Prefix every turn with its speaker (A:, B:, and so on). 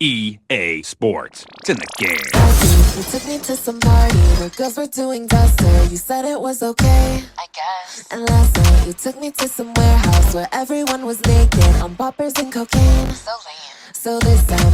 A: EA Sports. It's in the game.
B: You took me to some party where girls were doing duster. You said it was okay, I guess. And last night you took me to some warehouse where everyone was naked on poppers and cocaine. So lame. So this time